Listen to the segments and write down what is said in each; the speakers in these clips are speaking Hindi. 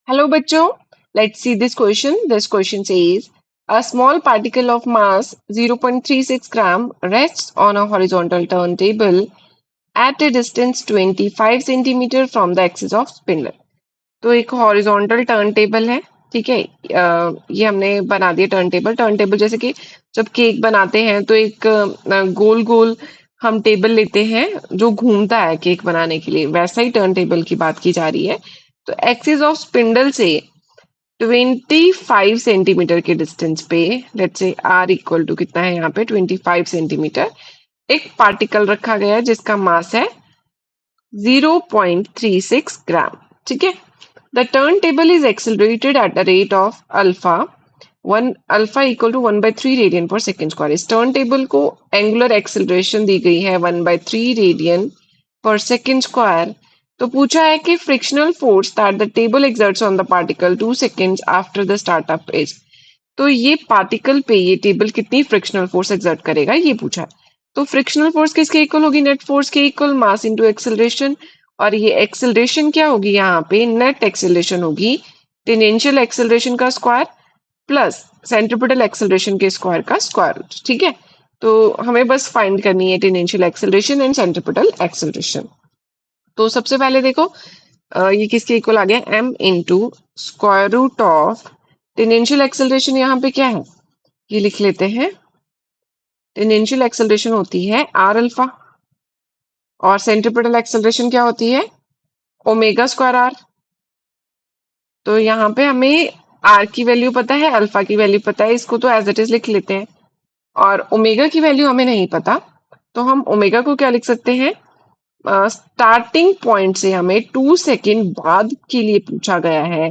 Hello, bachcho. Let's see this question. This question says a small particle of mass 0.36 gram rests on a horizontal turntable at a distance 25 centimeter from the axis of spindle. तो एक हॉरिजॉन्टल टर्न टेबल है। ठीक है। ये हमने बना दिया टर्न टेबल। टर्न टेबल जैसे कि जब केक बनाते हैं तो एक गोल गोल हम टेबल लेते हैं जो घूमता है केक बनाने के लिए, वैसा ही टर्न टेबल की बात की जा रही है। तो एक्सिस ऑफ स्पिंडल से 25 सेंटीमीटर के डिस्टेंस पे, let's say are equal to कितना है यहाँ पे 25 सेंटीमीटर, एक पार्टिकल रखा गया है जिसका मास है 0.36 ग्राम। ठीक है। The turn table is accelerated at the rate of alpha equal to 1/3 radian per second square. इस टर्न टेबल को एंगुलर एक्सेलरेशन दी गई है 1/3 रेडियन पर सेकेंड स्क्वायर। तो पूछा है कि frictional force that the table exerts on the particle 2 seconds after the startup is. तो ये पार्टिकल पे ये टेबल कितनी फ्रिक्शनल फोर्स एक्सर्ट करेगा ये पूछा है। तो फ्रिक्शनल फोर्स किसके इक्वल होगी? नेट फोर्स के इक्वल, मास इनटू एक्सेलरेशन। और ये एक्सेलरेशन क्या होगी? यहाँ पे नेट एक्सेलरेशन होगी टेंजेंशियल एक्सेलरेशन का स्क्वायर प्लस सेंट्रीपिटल एक्सेलरेशन के स्क्वायर का स्क्वायर रूट। ठीक है। तो हमें बस फाइंड करनी है tangential acceleration and centripetal acceleration. तो सबसे पहले देखो ये किसके इक्वल आ गया? m into square root of tangential acceleration यहाँ पे क्या है ये लिख लेते हैं। टेंजेंशियल एक्सेलरेशन होती है आर अल्फा और सेंट्रीपिटल एक्सेलरेशन क्या होती है? Omega square r. तो यहाँ पे हमें आर की वैल्यू पता है, अल्फा की वैल्यू पता है, इसको तो एज इट इज लिख लेते हैं। और ओमेगा की वैल्यू हमें नहीं पता, तो हम ओमेगा को क्या लिख सकते हैं? स्टार्टिंग पॉइंट से हमें 2 सेकेंड बाद के लिए पूछा गया है,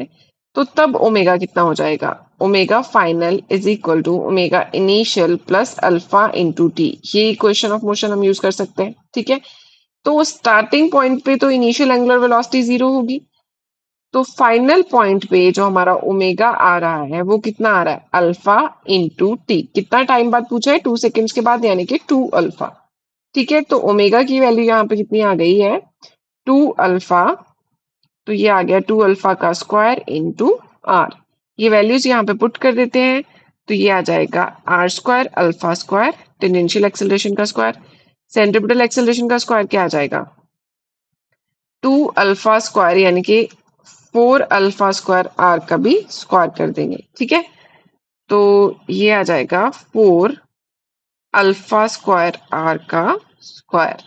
तो तब ओमेगा कितना हो जाएगा? Omega final is equal to omega initial plus alpha into t. ये इक्वेशन ऑफ मोशन हम यूज कर सकते हैं। ठीक है। तो स्टार्टिंग पॉइंट पे तो इनिशियल एंगुलर वेलोसिटी 0 होगी, तो फाइनल पॉइंट पे जो हमारा ओमेगा आ रहा है वो कितना आ रहा है? Alpha into T. कितना टाइम बाद पूछा है? 2 सेकेंड्स के बाद, यानी कि 2 अल्फा। ठीक है। तो ओमेगा की वैल्यू यहाँ पे कितनी आ गई है? 2 अल्फा। तो ये आ गया 2 अल्फा का स्क्वायर इंटू आर। ये वैल्यूज यहाँ पे पुट कर देते हैं, तो ये आ जाएगा r square alpha square tangential acceleration का स्क्वायर। सेंट्रीपिटल एक्सेलरेशन का स्क्वायर क्या आ जाएगा? 2 अल्फा स्क्वायर, यानी कि 4 अल्फा स्क्वायर आर का भी स्क्वायर कर देंगे। ठीक है। तो ये आ जाएगा 4 अल्फा स्क्वायर आर का स्क्वायर।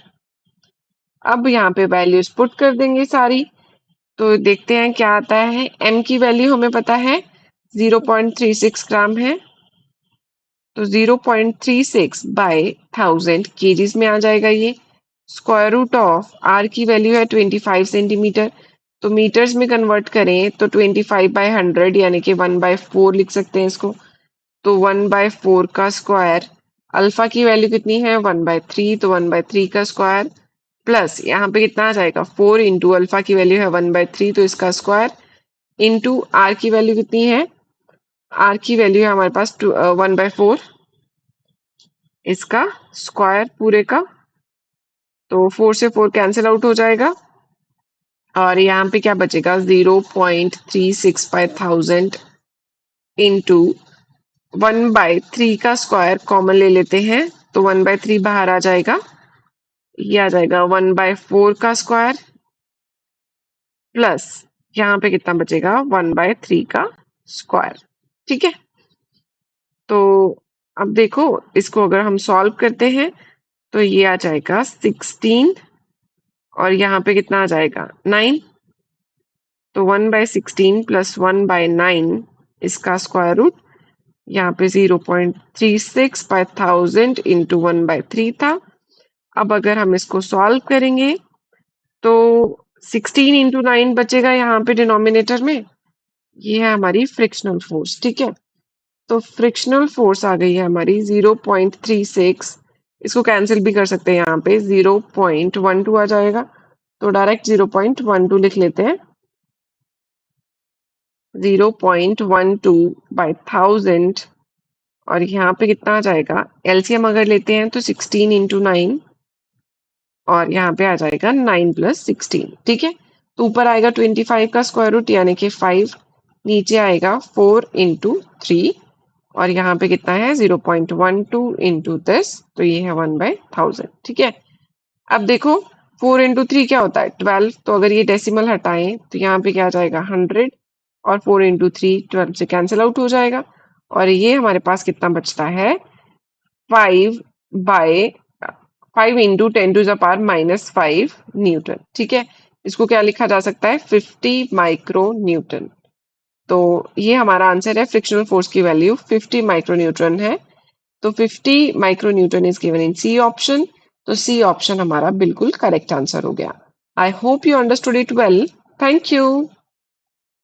अब यहाँ पे वैल्यूज पुट कर देंगे सारी, तो देखते हैं क्या आता है। m की वैल्यू हमें पता है 0.36 ग्राम है, तो 0.36 बाय 1000 केजीज में आ जाएगा ये। स्क्वायर रूट ऑफ r की वैल्यू है 25 सेंटीमीटर, तो मीटर्स में कन्वर्ट करें तो 25 बाय 100 यानी कि 1/4 लिख सकते हैं इसको। तो 1/4 का स्क्वायर, अल्फा की वैल्यू कितनी है? 1/3, तो 1/3 का स्क्वायर प्लस यहाँ पे कितना आ जाएगा? 4 इंटू अल्फा की वैल्यू है 1/3, तो इसका स्क्वायर इंटू आर की वैल्यू कितनी है? आर की वैल्यू है हमारे पास 1/4, इसका स्क्वायर पूरे का, तो 4 से 4 कैंसिल आउट हो जाएगा और यहाँ पे क्या बचेगा? 0.36 बाय 1000 इंटू 1/3 का स्क्वायर कॉमन ले लेते हैं, तो 1/3 बाहर आ जाएगा। ये आ जाएगा 1/4 का स्क्वायर प्लस यहाँ पे कितना बचेगा? 1/3 का स्क्वायर। ठीक है। तो अब देखो इसको अगर हम सॉल्व करते हैं तो ये आ जाएगा 16 और यहाँ पे कितना आ जाएगा? 9। तो 1/16 प्लस 1/9 इसका स्क्वायर रूट, यहाँ पे 0.36 बाय 1000 इंटू 1/3 था। अब अगर हम इसको सॉल्व करेंगे तो 16 इंटू 9 बचेगा यहाँ पे डिनोमिनेटर में। ये है हमारी फ्रिक्शनल फोर्स। ठीक है। तो फ्रिक्शनल फोर्स आ गई है हमारी 0.36, इसको कैंसिल भी कर सकते हैं, यहाँ पे 0.12 आ जाएगा, तो डायरेक्ट 0.12 लिख लेते हैं। 0.12 बाय 1000 और यहाँ पे कितना आ जाएगा? एलसीएम अगर लेते हैं तो 16 इंटू 9 और यहाँ पे आ जाएगा 9 प्लस 16। ठीक है। तो ऊपर आएगा 25 का स्क्वायर रूट यानी कि 5, नीचे आएगा 4 इंटू 3 और यहाँ पे कितना है 0.12 इंटू दिस, तो ये है 1/1000। ठीक है, अब देखो 4 इंटू 3 क्या होता है 12, तो अगर ये डेसिमल हटाएं तो यहाँ पे क्या आ जाएगा 100 और 4 इंटू 3 12 से कैंसिल आउट हो जाएगा और ये हमारे पास कितना बचता है 5 बाय 5 इंटू 10⁻⁻5 न्यूटन। ठीक है, इसको क्या लिखा जा सकता है 50 माइक्रो न्यूटन। तो ये हमारा आंसर है, फ्रिक्शनल फोर्स की वैल्यू 50 माइक्रो न्यूटन है। तो 50 micro newton is given in C option. तो सी ऑप्शन हमारा बिल्कुल करेक्ट आंसर हो गया। I hope you understood it well. Thank you.